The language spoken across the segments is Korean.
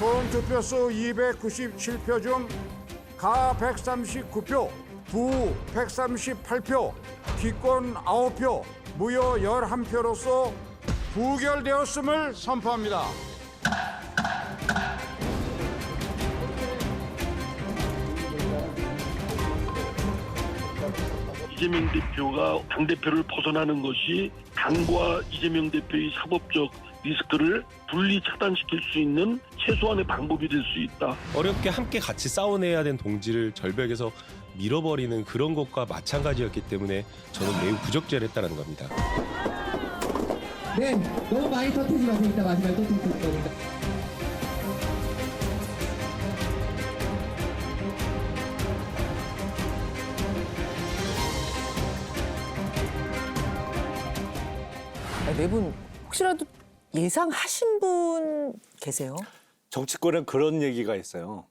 총 득표수 297표 중 가 139표, 부 138표, 기권 9표, 무효 11표로서 부결되었음을 선포합니다. 이재명 대표가 당대표를 벗어나는 것이 당과 이재명 대표의 사법적 리스크를 분리 차단시킬 수 있는 최소한의 방법이 될 수 있다. 어렵게 함께 같이 싸워내야 된 동지를 절벽에서 밀어버리는 그런 것과 마찬가지였기 때문에 저는 매우 부적절했다는 겁니다. 네, 너무 많이 터뜨리지 마세요. 이따 마지막에 또 터뜨릴 거니까. 네 분 혹시라도 예상하신 분 계세요? 정치권엔 그런 얘기가 있어요.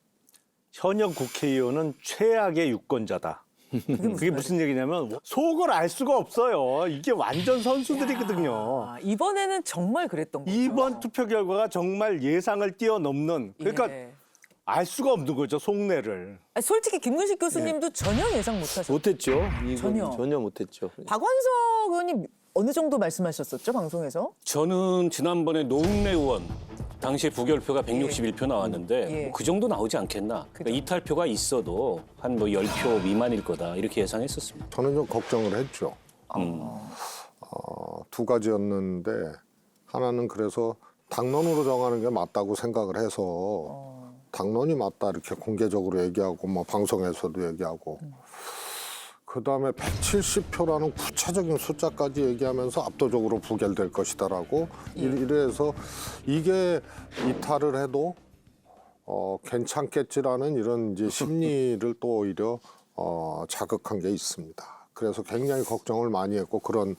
현역 국회의원은 최악의 유권자다. 그게 무슨 얘기냐면 속을 알 수가 없어요. 이게 완전 선수들이거든요. 아, 이번에는 정말 그랬던 거죠. 이번 투표 결과가 정말 예상을 뛰어넘는, 그러니까 예. 알 수가 없는 거죠, 속내를. 아니, 솔직히 김근식 교수님도 전혀 예상 못하셨죠. 못했죠. 전혀. 전혀 못했죠. 박원석 의원님 어느 정도 말씀하셨었죠, 방송에서? 저는 지난번에 노웅래 의원 당시 부결표가 161표 나왔는데 예. 뭐그 정도 나오지 않겠나. 그러니까 이탈표가 있어도 한 뭐 10표 미만일 거다 이렇게 예상했었습니다. 저는 좀 걱정을 했죠. 두 가지였는데 하나는 그래서 당론으로 정하는 게 맞다고 생각을 해서 당론이 맞다 이렇게 공개적으로 얘기하고 뭐 방송에서도 얘기하고 그다음에 170표라는 구체적인 숫자까지 얘기하면서 압도적으로 부결될 것이다라고 이래서 이게 이탈을 해도 괜찮겠지라는 이런 이제 심리를 또 오히려 자극한 게 있습니다. 그래서 굉장히 걱정을 많이 했고 그런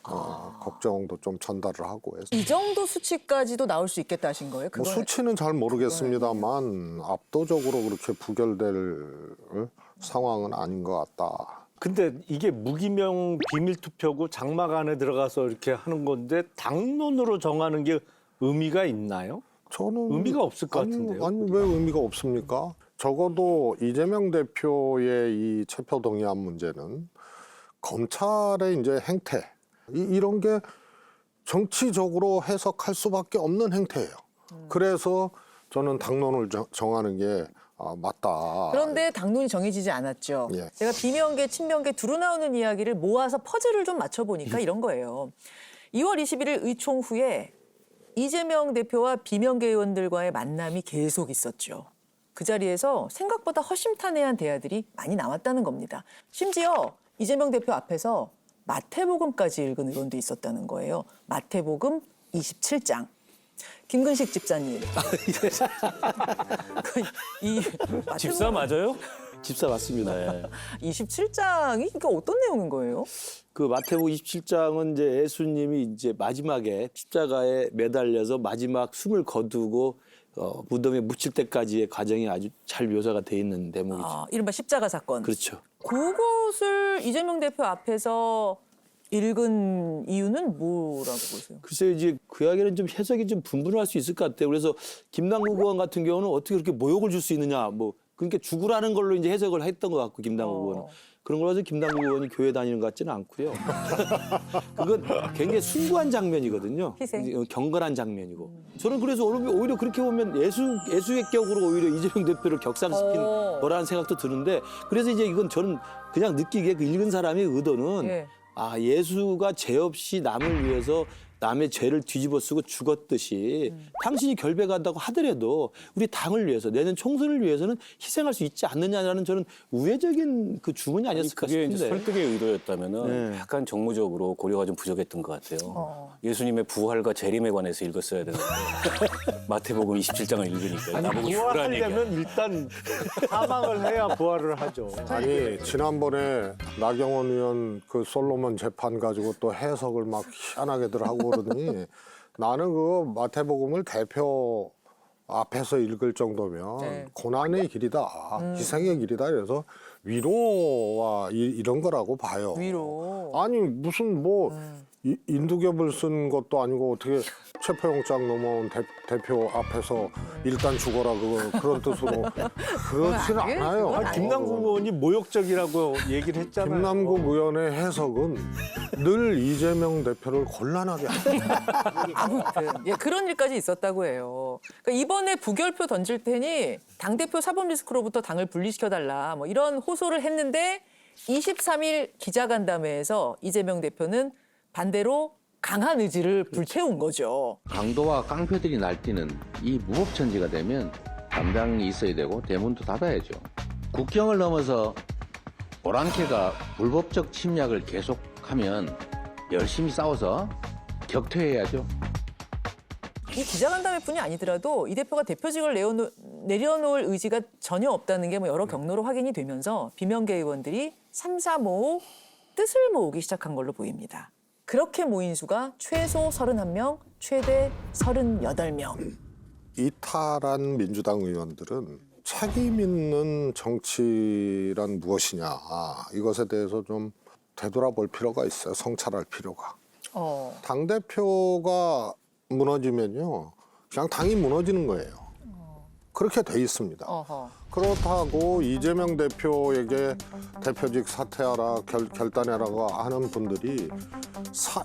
걱정도 좀 전달을 하고 했습니다. 이 정도 수치까지도 나올 수 있겠다 하신 거예요? 뭐 수치는 잘 모르겠습니다만 압도적으로 그렇게 부결될 상황은 아닌 것 같다. 근데 이게 무기명 비밀 투표고 장막 안에 들어가서 이렇게 하는 건데 당론으로 정하는 게 의미가 있나요? 저는 의미가 없을 것 같은데요. 아니 왜 의미가 없습니까? 적어도 이재명 대표의 이 체포 동의안 문제는 검찰의 이제 행태 이런 게 정치적으로 해석할 수밖에 없는 행태예요. 그래서 저는 당론을 정하는 게 맞다. 그런데 당론이 정해지지 않았죠. 예. 제가 비명계, 친명계 두루 나오는 이야기를 모아서 퍼즐을 좀 맞춰보니까 이런 거예요. 2월 21일 의총 후에 이재명 대표와 비명계 의원들과의 만남이 계속 있었죠. 그 자리에서 생각보다 허심탄회한 대화들이 많이 나왔다는 겁니다. 심지어 이재명 대표 앞에서 마태복음까지 읽은 의원도 있었다는 거예요. 마태복음 27장. 김근식 집사님. 이 집사 맞아요? 집사 맞습니다. 네. 27장이 그러니까 어떤 내용인 거예요? 그 마태복음 27장은 이제 예수님이 이제 마지막에 십자가에 매달려서 마지막 숨을 거두고 무덤에 묻힐 때까지의 과정이 아주 잘 묘사가 돼 있는 대목이죠. 아, 이른바 십자가 사건. 그렇죠. 그것을 이재명 대표 앞에서 읽은 이유는 뭐라고 보세요? 글쎄요, 이제 그 이야기는 좀 해석이 좀 분분할 수 있을 것 같아요. 그래서 김남국 의원 같은 경우는 어떻게 그렇게 모욕을 줄 수 있느냐, 뭐 그러니까 죽으라는 걸로 이제 해석을 했던 것 같고 김남국 의원은 그런 걸 가지고 김남국 의원이 교회 다니는 것 같지는 않고요. 그건 굉장히 숭고한 장면이거든요. 희생. 경건한 장면이고. 저는 그래서 오히려 그렇게 보면 예수의 격으로 오히려 이재명 대표를 격상시킨 거라는 생각도 드는데 그래서 이제 이건 저는 그냥 느끼기에 그 읽은 사람의 의도는 예. 아, 예수가 죄 없이 남을 위해서 남의 죄를 뒤집어 쓰고 죽었듯이 당신이 결백한다고 하더라도 우리 당을 위해서 내년 총선을 위해서는 희생할 수 있지 않느냐라는 저는 우회적인 그 주문이 아니었을까 그게 이제 싶은데. 설득의 의도였다면은 네. 약간 정무적으로 고려가 좀 부족했던 것 같아요. 예수님의 부활과 재림에 관해서 읽었어야 되는데 마태복음 27장을 읽으니까 나보고 죽으라는 얘기야. 부활하려면 일단 사망을 해야 부활을 하죠. 아니 지난번에 나경원 의원 그 솔로몬 재판 가지고 또 해석을 막 희한하게들 하고 그러더니 나는 그 마태복음을 대표 앞에서 읽을 정도면 네. 고난의 길이다, 희생의 길이다. 그래서 위로와 이런 거라고 봐요. 위로. 아니 무슨 뭐 인두겹을 쓴 것도 아니고 어떻게 체포영장 넘어온 대표 앞에서 일단 죽어라 그런 뜻으로 그렇지는 않아요. 김남국 의원이 모욕적이라고 얘기를 했잖아요. 김남국 의원의 해석은 늘 이재명 대표를 곤란하게 합니다. 아무튼 예, 그런 일까지 있었다고 해요. 그러니까 이번에 부결표 던질 테니 당대표 사법 리스크로부터 당을 분리시켜달라 뭐 이런 호소를 했는데 23일 기자간담회에서 이재명 대표는 반대로 강한 의지를 불태운 거죠. 강도와 깡패들이 날뛰는 이 무법천지가 되면 담당이 있어야 되고 대문도 닫아야죠. 국경을 넘어서 오랑캐가 불법적 침략을 계속하면 열심히 싸워서 격퇴해야죠. 이 기자간담회뿐이 아니더라도 이 대표가 대표직을 내려놓을 의지가 전혀 없다는 게 뭐 여러 경로로 확인이 되면서 비명계 의원들이 3, 4 모으 뜻을 모으기 시작한 걸로 보입니다. 그렇게 모인 수가 최소 31명, 최대 38명. 이탈한 민주당 의원들은 책임 있는 정치란 무엇이냐 이것에 대해서 좀 되돌아볼 필요가 있어요. 성찰할 필요가. 당대표가 무너지면요. 그냥 당이 무너지는 거예요. 그렇게 돼 있습니다. 그렇다고 이재명 대표에게 대표직 사퇴하라, 결단해라고 하는 분들이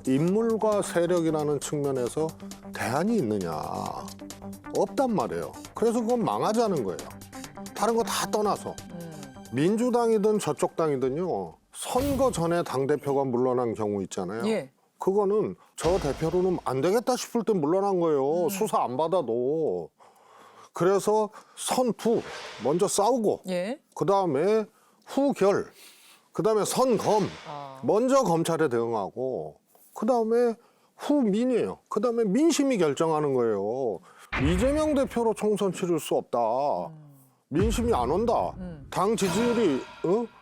인물과 세력이라는 측면에서 대안이 있느냐. 없단 말이에요. 그래서 그건 망하자는 거예요. 다른 거 다 떠나서. 민주당이든 저쪽 당이든요. 선거 전에 당대표가 물러난 경우 있잖아요. 예. 그거는 저 대표로는 안 되겠다 싶을 때 물러난 거예요. 수사 안 받아도. 그래서 선투 먼저 싸우고 예. 그다음에 후결 그다음에 선검 먼저 검찰에 대응하고 그다음에 후민이에요. 그다음에 민심이 결정하는 거예요. 이재명 대표로 총선 치를 수 없다. 민심이 안 온다. 당 지지율이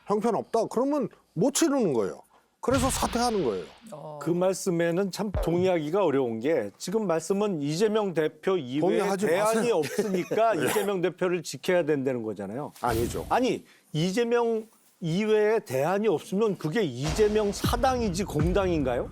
형편없다. 그러면 못 치르는 거예요. 그래서 사퇴하는 거예요. 그 말씀에는 참 동의하기가 어려운 게 지금 말씀은 이재명 대표 이외에 동의하지 대안이 마세요. 없으니까 이재명 대표를 지켜야 된다는 거잖아요. 아니죠. 아니 이재명 이외에 대안이 없으면 그게 이재명 사당이지 공당인가요?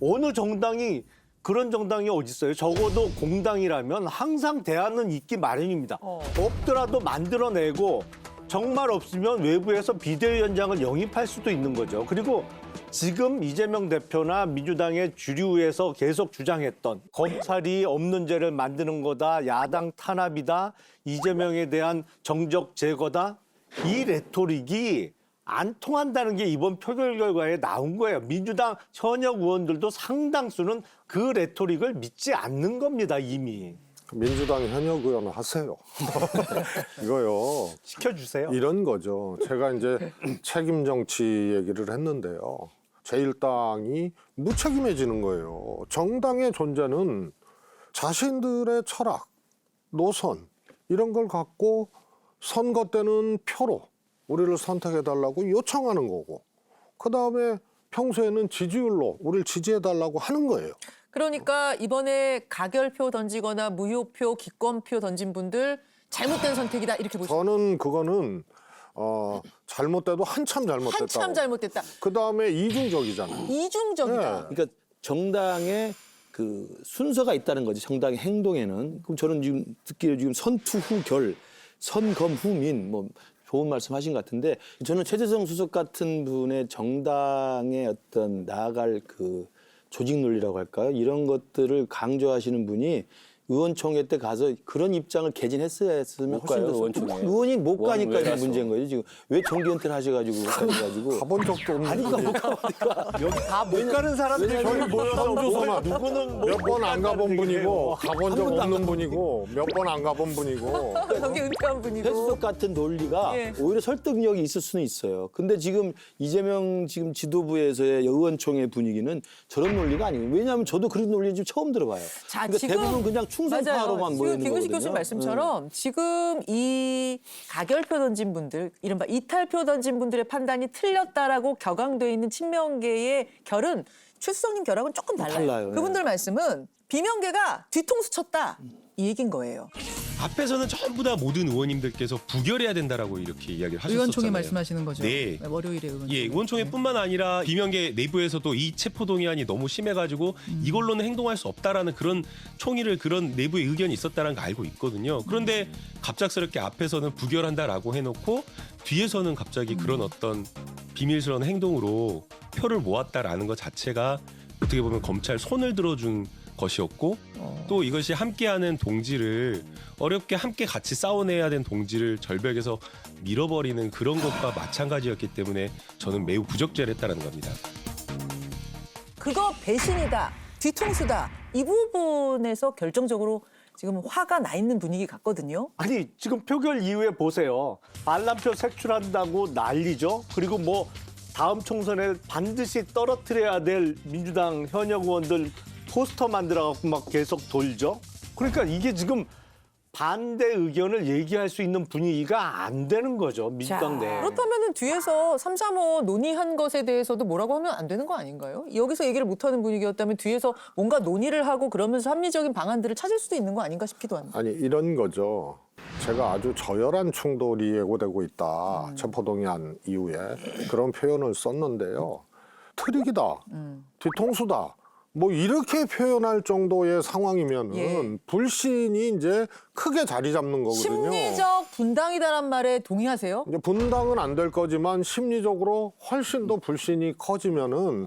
어느 정당이 그런 정당이 어디 있어요? 적어도 공당이라면 항상 대안은 있기 마련입니다. 없더라도 만들어내고 정말 없으면 외부에서 비대위원장을 영입할 수도 있는 거죠. 그리고 지금 이재명 대표나 민주당의 주류에서 계속 주장했던 검찰이 없는 죄를 만드는 거다, 야당 탄압이다, 이재명에 대한 정적 제거다, 이 레토릭이 안 통한다는 게 이번 표결 결과에 나온 거예요. 민주당 현역 의원들도 상당수는 그 레토릭을 믿지 않는 겁니다, 이미. 민주당 현역 의원 하세요. 이거요. 시켜주세요. 이런 거죠. 제가 이제 책임 정치 얘기를 했는데요. 제1당이 무책임해지는 거예요. 정당의 존재는 자신들의 철학, 노선 이런 걸 갖고 선거 때는 표로 우리를 선택해달라고 요청하는 거고 그다음에 평소에는 지지율로 우리를 지지해달라고 하는 거예요. 그러니까 이번에 가결표 던지거나 무효표, 기권표 던진 분들 잘못된 선택이다 이렇게 보시면 저는 그거는 잘못돼도 한참 잘못됐다. 한참 잘못됐다. 그다음에 이중적이잖아요. 이중적이다. 그러니까 정당의 그 순서가 있다는 거지. 정당의 행동에는. 그럼 저는 지금 듣기에 지금 선투 후결, 선검 후민 뭐 좋은 말씀하신 것 같은데 저는 최재성 수석 같은 분의 정당의 어떤 나아갈 그 조직 논리라고 할까요? 이런 것들을 강조하시는 분이 의원총회 때 가서 그런 입장을 개진했어야 했으면 훨씬 더 의원총회. 의원이 못 가니까 왜 문제인 거예요. 지금 왜 정기 은퇴를 하셔가지고 가본 적도 없는 아니 분이 여기 다 못 가는 사람들이 저기 모여서 선조서만 누구는 몇 번 안 가본 분이고 가본 적 번도 안 없는 분이고 몇 번 안 가본 분이고 저기 은퇴한 분이고. 해수석 같은 논리가 예. 오히려 설득력이 있을 수는 있어요. 근데 지금 이재명 지금 지도부에서의 의원총회 분위기는 저런 논리가 아니에요. 왜냐하면 저도 그런 논리 지금 처음 들어봐요. 자, 그러니까 지금 대부분 그냥 충성파로만 모여 있는 김근식 거거든요. 교수님 말씀처럼 지금 이 가결표 던진 분들, 이른바 이탈표 던진 분들의 판단이 틀렸다라고 격앙돼 있는 친명계의 결은 최수성님 결학은 조금 달라요. 달라요. 그분들 말씀은 비명계가 뒤통수 쳤다 이 얘기인 거예요. 앞에서는 전부 다 모든 의원님들께서 부결해야 된다라고 이렇게 이야기를 하셨었잖아요. 의원총회 말씀하시는 거죠? 네. 월요일에 의원총회. 예, 의원총회뿐만 아니라 비명계 내부에서도 이 체포동의안이 너무 심해가지고 이걸로는 행동할 수 없다라는 그런 총의를 그런 내부의 의견이 있었다는 거 알고 있거든요. 그런데 갑작스럽게 앞에서는 부결한다라고 해놓고 뒤에서는 갑자기 그런 어떤 비밀스러운 행동으로 표를 모았다라는 것 자체가 어떻게 보면 검찰 손을 들어준 것이었고 또 이것이 함께하는 동지를 어렵게 함께 같이 싸워내야 된 동지를 절벽에서 밀어버리는 그런 것과 마찬가지였기 때문에 저는 매우 부적절했다는 겁니다. 그거 배신이다, 뒤통수다 이 부분에서 결정적으로 지금 화가 나 있는 분위기 같거든요. 아니 지금 표결 이후에 보세요. 반란표 색출한다고 난리죠. 그리고 뭐 다음 총선에 반드시 떨어뜨려야 될 민주당 현역 의원들 포스터 만들어갖고 막 계속 돌죠. 그러니까 이게 지금 반대 의견을 얘기할 수 있는 분위기가 안 되는 거죠. 민주당 내에. 그렇다면 뒤에서 335 논의한 것에 대해서도 뭐라고 하면 안 되는 거 아닌가요? 여기서 얘기를 못하는 분위기였다면 뒤에서 뭔가 논의를 하고 그러면서 합리적인 방안들을 찾을 수도 있는 거 아닌가 싶기도 합니다. 아니 이런 거죠. 제가 아주 저열한 충돌이 예고되고 있다. 체포동의안 이후에 그런 표현을 썼는데요. 트릭이다. 뒤통수다. 뭐 이렇게 표현할 정도의 상황이면은 예. 불신이 이제 크게 자리 잡는 거거든요. 심리적 분당이다란 말에 동의하세요? 이제 분당은 안 될 거지만 심리적으로 훨씬 더 불신이 커지면은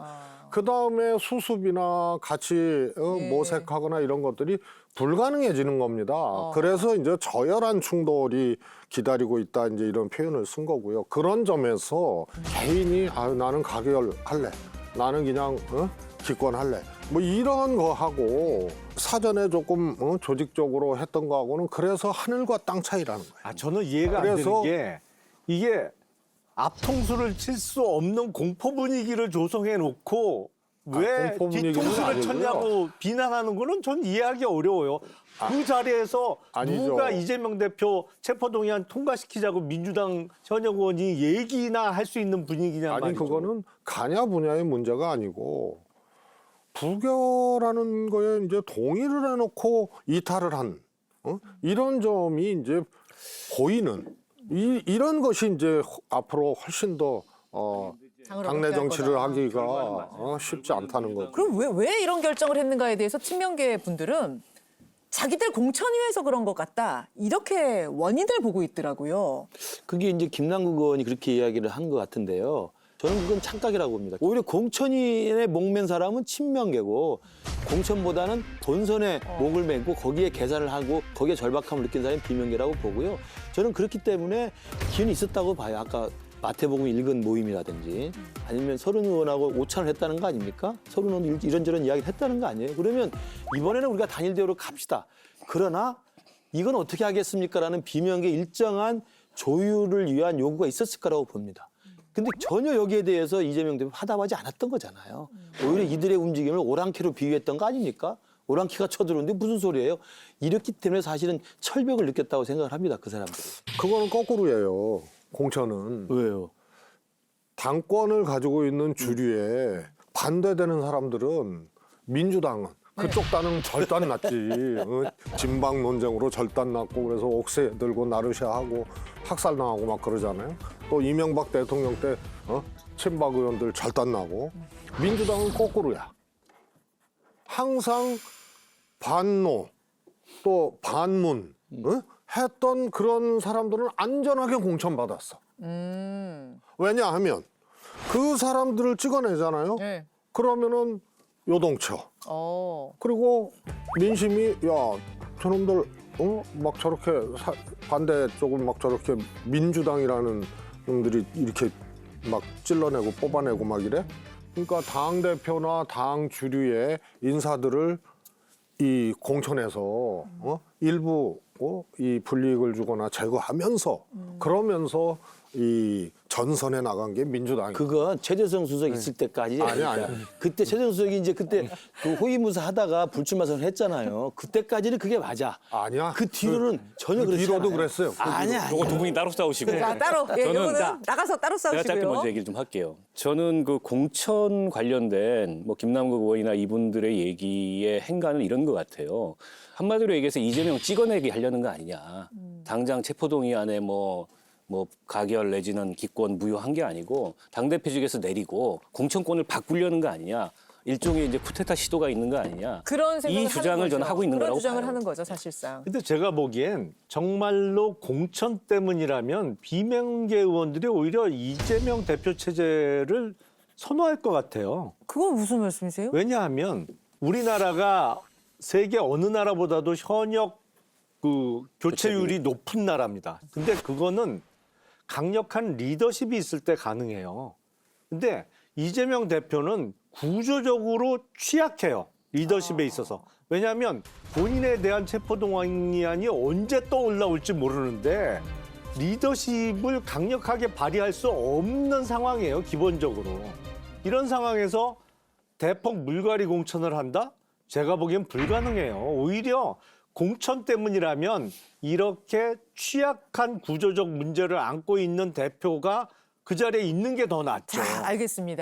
그 다음에 수습이나 같이 예. 모색하거나 이런 것들이 불가능해지는 겁니다. 그래서 이제 저열한 충돌이 기다리고 있다 이제 이런 표현을 쓴 거고요. 그런 점에서 개인이 나는 가결할래, 나는 그냥 기권할래. 뭐 이런 거 하고 사전에 조금 조직적으로 했던 거하고는 그래서 하늘과 땅 차이라는 거예요. 아 저는 이해가 안 되는 그래서- 게 이게 앞통수를 칠 수 없는 공포 분위기를 조성해 놓고 왜 공포 분위기는 뒤통수를 아니고요. 쳤냐고 비난하는 거는 전 이해하기 어려워요. 그 자리에서 아니죠. 누가 이재명 대표 체포동의안 통과시키자고 민주당 현역 의원이 얘기나 할 수 있는 분위기냐 아니 말이죠. 그거는 가냐 분야의 문제가 아니고 부결하는 거에 이제 동의를 해놓고 이탈을 한 이런 점이 이제 보이는 이런 것이 이제 앞으로 훨씬 더 당내 정치를 하기가 쉽지 않다는 거죠. 그럼 왜 이런 결정을 했는가에 대해서 친명계 분들은 자기들 공천위에서 그런 것 같다 이렇게 원인을 보고 있더라고요. 그게 이제 김남국 의원이 그렇게 이야기를 한 것 같은데요. 저는 그건 착각이라고 봅니다. 오히려 공천위에 목맨 사람은 친명계고 공천보다는 본선에 목을 메고 거기에 계산을 하고 거기에 절박함을 느낀 사람이 비명계라고 보고요. 저는 그렇기 때문에 기운이 있었다고 봐요. 아까 마태복음 읽은 모임이라든지 아니면 서른 의원하고 오찬을 했다는 거 아닙니까? 서른 의원 이런저런 이야기를 했다는 거 아니에요? 그러면 이번에는 우리가 단일대우로 갑시다. 그러나 이건 어떻게 하겠습니까? 라는 비명계 일정한 조율을 위한 요구가 있었을 거라고 봅니다. 근데 전혀 여기에 대해서 이재명 대표 화답하지 않았던 거잖아요. 오히려 이들의 움직임을 오랑캐로 비유했던 거 아닙니까? 오랑캐가 쳐들어오는데 무슨 소리예요? 이렇기 때문에 사실은 철벽을 느꼈다고 생각을 합니다. 그 사람들이. 그거는 거꾸로예요. 공천은 왜요? 당권을 가지고 있는 주류에 반대되는 사람들은 민주당은 그쪽 당은 절단 났지. 진방 논쟁으로 절단 났고 그래서 옥새 들고 나르샤하고 학살당하고 막 그러잖아요. 또 이명박 대통령 때 친박 의원들 절단 나고 민주당은 거꾸로야. 항상 반노 또 반문 했던 그런 사람들은 안전하게 공천받았어. 왜냐하면 그 사람들을 찍어내잖아요. 네. 그러면은 요동쳐. 그리고 민심이 야 저놈들 막 저렇게 반대 쪽은 막 저렇게 민주당이라는 놈들이 이렇게 막 찔러내고 뽑아내고 막 이래. 그러니까 당 대표나 당 주류의 인사들을 이 공천에서 일부 이 불이익을 주거나 제거하면서 그러면서 이 전선에 나간 게 민주당이. 그건 최재성 수석 있을 때까지. 아니야. 그때 최재성 수석이 이제 그때 그 호위무사 하다가 불출마 선언 했잖아요. 그때까지는 그게 맞아. 아니야. 그 뒤로는 전혀 그렇지 뒤로도 않아요. 그랬어요. 아니야. 이거 두 분이 따로 싸우시고. 자, 따로. 예, 저는 이거는 나가서 따로 제가 짧게 싸우시고요. 먼저 얘기를 좀 할게요. 저는 그 공천 관련된 뭐 김남국 의원이나 이분들의 얘기의 행간은 이런 것 같아요. 한마디로 얘기해서 이재명 찍어내기 하려는 거 아니냐. 당장 체포동의 안에 뭐 가결 내지는 기권 무효한 게 아니고 당대표직에서 내리고 공천권을 바꾸려는 거 아니냐. 일종의 이제 쿠데타 시도가 있는 거 아니냐. 그런 생각을 이 주장을 하는 저는 거죠. 하고 있는 그런 거라고 주장을 봐요. 하는 거죠, 사실상. 근데 제가 보기엔 정말로 공천 때문이라면 비명계 의원들이 오히려 이재명 대표 체제를 선호할 것 같아요. 그건 무슨 말씀이세요? 왜냐하면 우리나라가 세계 어느 나라보다도 현역 그 교체율이 높은 나라입니다. 근데 그거는 강력한 리더십이 있을 때 가능해요. 근데 이재명 대표는 구조적으로 취약해요. 리더십에 있어서. 왜냐하면 본인에 대한 체포동의안이 언제 또 올라올지 모르는데 리더십을 강력하게 발휘할 수 없는 상황이에요. 기본적으로. 이런 상황에서 대폭 물갈이 공천을 한다? 제가 보기엔 불가능해요. 오히려 공천 때문이라면 이렇게 취약한 구조적 문제를 안고 있는 대표가 그 자리에 있는 게 더 낫죠. 자, 알겠습니다.